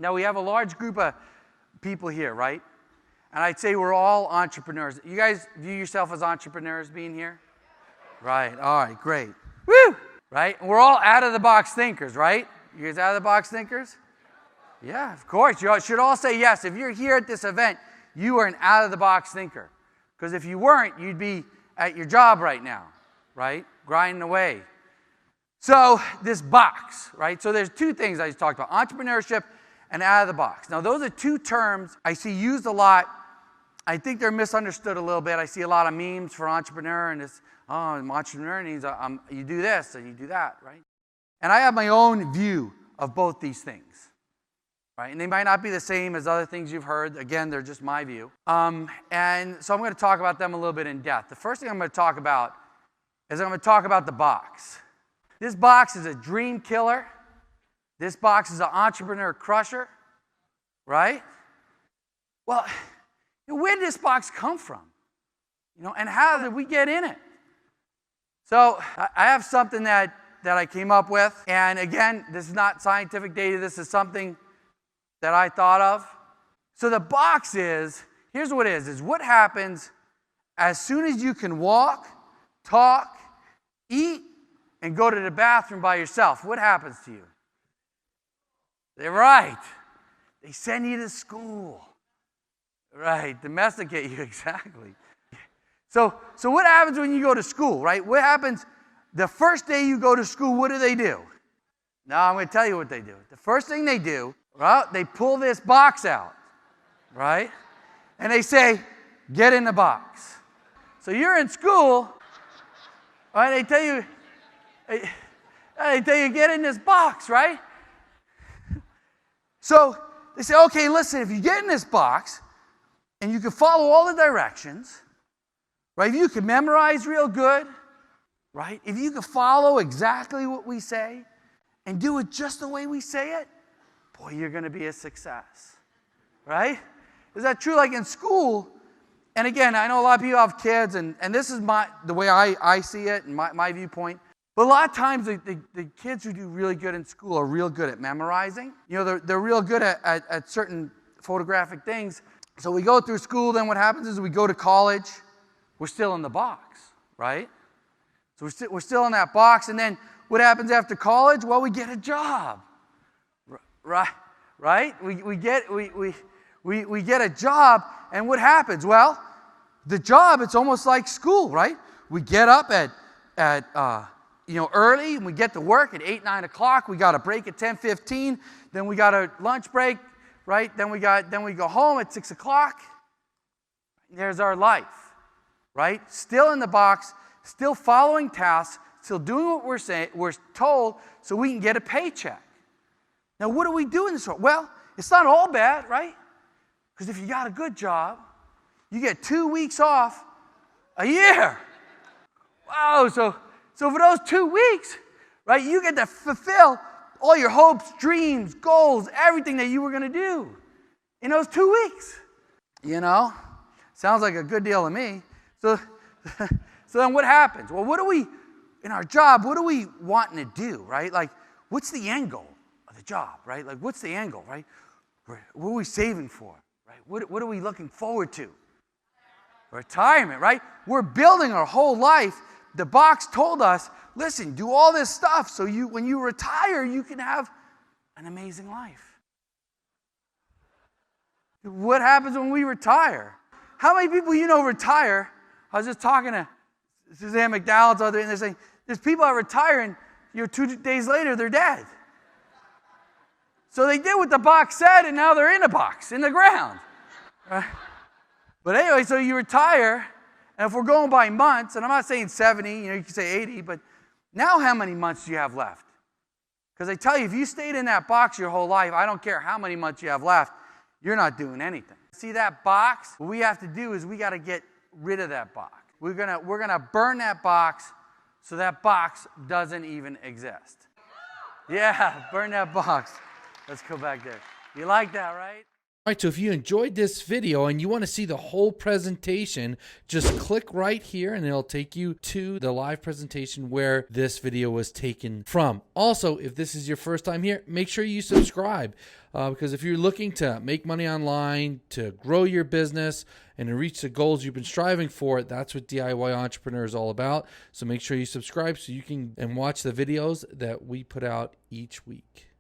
Now, we have a large group of people here, right? And I'd say we're all entrepreneurs. You guys view yourself as entrepreneurs being here? Right. All right, great. Woo! Right? And we're all out-of-the-box thinkers, right? You guys out-of-the-box thinkers? Yeah, of course. You should all say yes. If you're here at this event, you are an out-of-the-box thinker. Because if you weren't, you'd be at your job right now, right? Grinding away. So this box, right? So there's two things I just talked about, entrepreneurship and out of the box. Now, those are two terms I see used a lot. I think they're misunderstood a little bit. I see a lot of memes for entrepreneur, and it's, oh, I'm an entrepreneur means you do this and you do that, right? And I have my own view of both these things, right? And they might not be the same as other things you've heard. Again, they're just my view. And so I'm going to talk about them a little bit in depth. The first thing I'm going to talk about is I'm going to talk about the box. This box is a dream killer. This box is an entrepreneur crusher, right? Well, where did this box come from? And how did we get in it? So I have something that I came up with. And again, this is not scientific data. This is something that I thought of. So the box here's what it is what happens as soon as you can walk, talk, eat, and go to the bathroom by yourself. What happens to you? They're right. They send you to school. Right, domesticate you, exactly. So what happens when you go to school, right? What happens the first day you go to school, what do? Now, I'm going to tell you what they do. The first thing they do, well, they pull this box out, right? And they say, get in the box. So you're in school, right? They tell you, get in this box, right? So they say, okay, listen, if you get in this box and you can follow all the directions, right? If you can memorize real good, right? If you can follow exactly what we say and do it just the way we say it, boy, you're going to be a success, right? Is that true? Like in school, and again, I know a lot of people have kids, and this is the way I see it and my viewpoint. But a lot of times, the kids who do really good in school are real good at memorizing. They're real good at certain photographic things. So we go through school, then what happens is we go to college. We're still in the box, right? So we're still in that box, and then what happens after college? Well, we get a job, right? We get a job, and what happens? Well, the job, it's almost like school, right? We get up at early, and we get to work at 8, 9 o'clock. We got a break at 10:15. Then we got a lunch break, right? Then we go home at 6 o'clock. There's our life, right? Still in the box, still following tasks, still doing what we're told, so we can get a paycheck. Now, what do we do in this world? Well, it's not all bad, right? Because if you got a good job, you get 2 weeks off a year. Wow, so for those 2 weeks, right, you get to fulfill all your hopes, dreams, goals, everything that you were going to do in those 2 weeks. Sounds like a good deal to me. So then what happens? Well, in our job, what are we wanting to do, right? Like, what's the end goal of the job, right? Like, what's the end goal, right? What are we saving for, right? What are we looking forward to? Retirement, right? We're building our whole life. The box told us, listen, do all this stuff so when you retire, you can have an amazing life. What happens when we retire? How many people retire? I was just talking to Suzanne McDowell's and they're saying, there's people that retire and 2 days later, they're dead. So they did what the box said, and now they're in a box, in the ground. Right? But anyway, so you retire, and if we're going by months, and I'm not saying 70, you can say 80, but now how many months do you have left? Because I tell you, if you stayed in that box your whole life, I don't care how many months you have left, you're not doing anything. See that box? What we have to do is we got to get rid of that box. We're gonna burn that box so that box doesn't even exist. Yeah, burn that box. Let's go back there. You like that, right? All right, so if you enjoyed this video and you want to see the whole presentation, just click right here and it'll take you to the live presentation where this video was taken from. Also, if this is your first time here, make sure you subscribe because if you're looking to make money online, to grow your business, and to reach the goals you've been striving for, that's what DIY Entrepreneur is all about. So make sure you subscribe so you can and watch the videos that we put out each week.